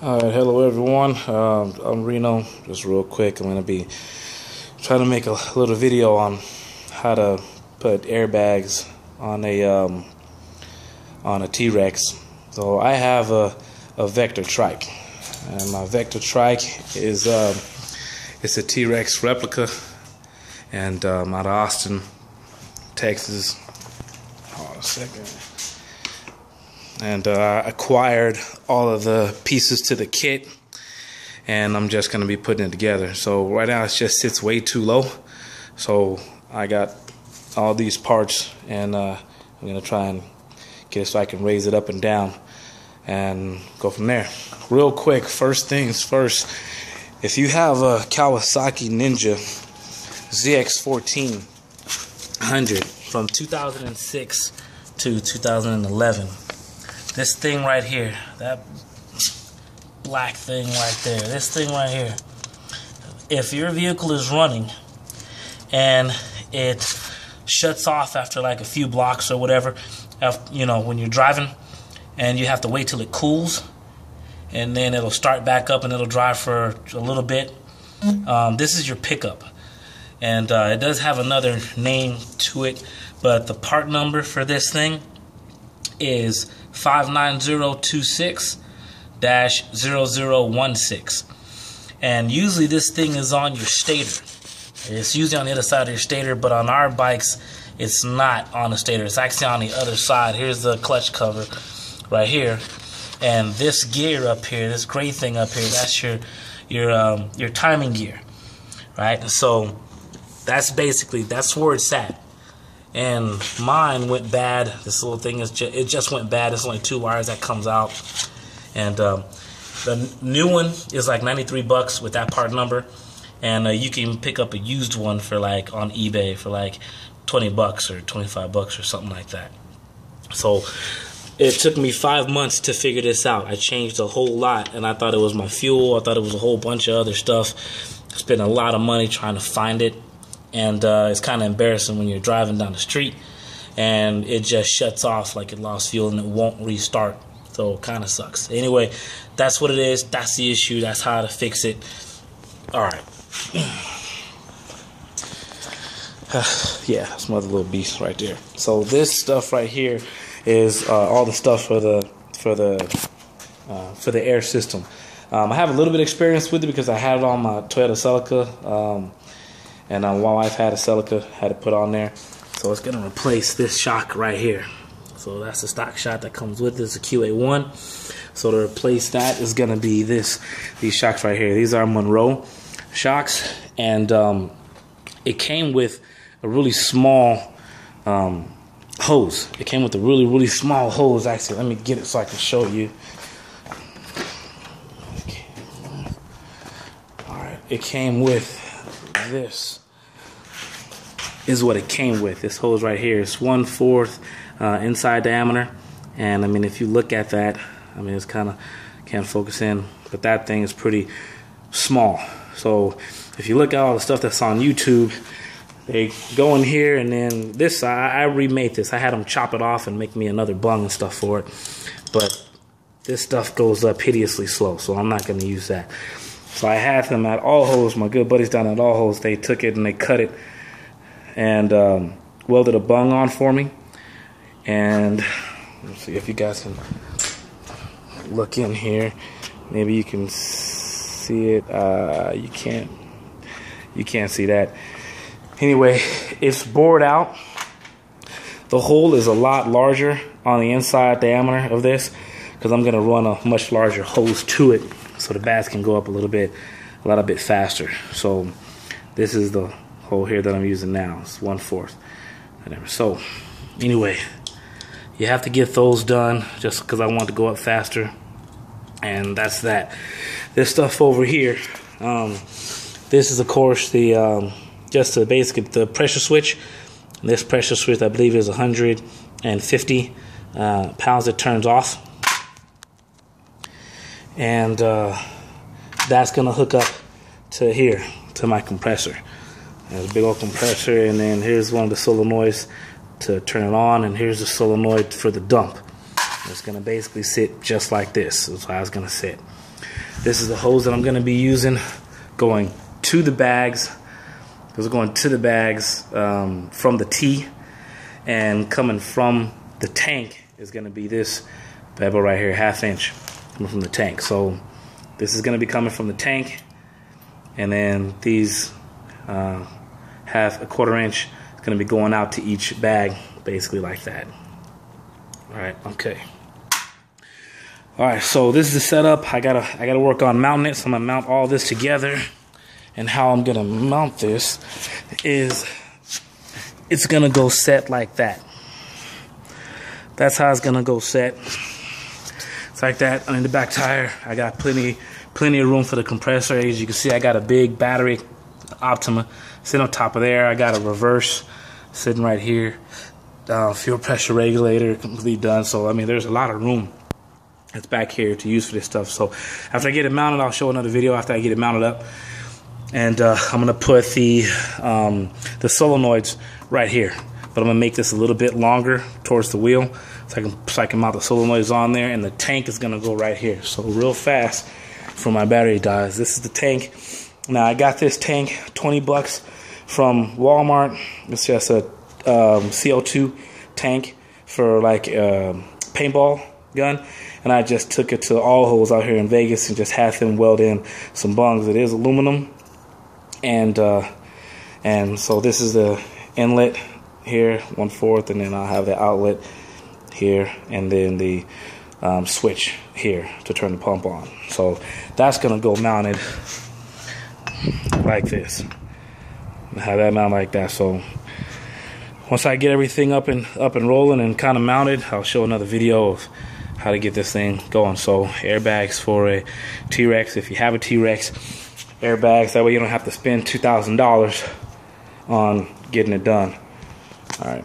Alright, hello everyone. I'm Reno. Just real quick, I'm going to be trying to make a little video on how to put airbags on a T-Rex. So I have a VECTOR Trike, and my VECTOR Trike is it's a T-Rex replica, and out of Austin, Texas. Hold on a second. And I acquired all of the pieces to the kit, and I'm just going to be putting it together. So right now it just sits way too low, so I got all these parts, and I'm going to try and get it so I can raise it up and down and go from there. Real quick, first things first, if you have a Kawasaki Ninja ZX1400 from 2006 to 2011, this thing right here, that black thing right there, this thing right here, if your vehicle is running and it shuts off after like a few blocks or whatever, you know, when you're driving and you have to wait till it cools and then it'll start back up and it'll drive for a little bit, this is your pickup. And it does have another name to it, but the part number for this thing is 59026-0016, and usually this thing is on your stator. It's usually on the other side of your stator, but on our bikes it's not on the stator. It's actually on the other side. Here's the clutch cover right here, and this gear up here, this gray thing up here, that's your timing gear, right? And so that's where it's at. And mine went bad. This little thing it just went bad. There's only 2 wires that comes out, and the new one is like $93 with that part number, and you can pick up a used one for like on eBay for like $20 or $25 or something like that. So it took me 5 months to figure this out. I changed a whole lot, and I thought it was my fuel. I thought it was a whole bunch of other stuff. I spent a lot of money trying to find it. And it's kind of embarrassing when you're driving down the street and it just shuts off like it lost fuel and it won't restart. So it kind of sucks. Anyway, that's what it is. That's the issue. That's how to fix it. All right. Yeah, that's another little beast right there. So this stuff right here is all the stuff for the air system. I have a little bit of experience with it because I had it on my Toyota Celica. And my wife had a Celica, had it put on there. So it's going to replace this shock right here. So that's the stock shock that comes with this, a QA1. So to replace that is going to be these shocks right here. These are Monroe shocks. And it came with a really small hose. It came with a really, really small hose. Actually, let me get it so I can show you. Okay. All right. It came with this is what it came with. This hose right here is 1/4 inside diameter, and I mean, if you look at that, I mean, it's kind of can't focus in, but that thing is pretty small. So if you look at all the stuff that's on YouTube, they go in here, and then this I remade this. I had them chop it off and make me another bung and stuff for it, but this stuff goes up hideously slow, so I'm not going to use that. So I had them at All Holes, my good buddies down at All Holes. They took it and they cut it and welded a bung on for me. And let's see if you guys can look in here. Maybe you can see it. You can't see that. Anyway, it's bored out. The hole is a lot larger on the inside diameter of this because I'm going to run a much larger hose to it, so the bass can go up a little bit faster. So this is the hole here that I'm using now. It's 1/4. So anyway, you have to get those done just because I want to go up faster, and that's that. This stuff over here, this is of course the basically the pressure switch. And this pressure switch, I believe, is 150 pounds. It turns off. And that's gonna hook up to here, to my compressor. There's a big old compressor, and then here's one of the solenoids to turn it on, and here's the solenoid for the dump. It's gonna basically sit just like this. That's how it's gonna sit. This is the hose that I'm gonna be using, going to the bags. It's going to the bags from the tee, and coming from the tank is gonna be this bevel right here, 1/2 inch, coming from the tank. So this is gonna be coming from the tank, and then these 1/4 inch is gonna be going out to each bag, basically like that. All right, okay. All right, so this is the setup. I gotta work on mounting it. So I'm gonna mount all this together, and how I'm gonna mount this is it's gonna go set like that. That's how it's gonna go set. It's like that. On the back tire, I got plenty of room for the compressor. As you can see, I got a big battery Optima sitting on top of there. I got a reverse sitting right here. Fuel pressure regulator completely done. So I mean, there's a lot of room that's back here to use for this stuff. So after I get it mounted, I'll show another video after I get it mounted up. And I'm gonna put the solenoids right here, but I'm gonna make this a little bit longer towards the wheel, so I can mount the solenoids on there, and the tank is gonna go right here. So real fast for my battery dies. This is the tank. Now I got this tank, 20 bucks from Walmart. It's just a CO2 tank for like a paintball gun, and I just took it to All Holes out here in Vegas and just had them weld in some bungs. It is aluminum, and so this is the inlet here, 1/4, and then I'll have the outlet here, and then the switch here to turn the pump on. So that's gonna go mounted like this. Have that mounted like that. So once I get everything up and rolling and kind of mounted, I'll show another video of how to get this thing going. So airbags for a T-Rex. If you have a T-Rex, airbags, that way you don't have to spend $2,000 on getting it done. All right.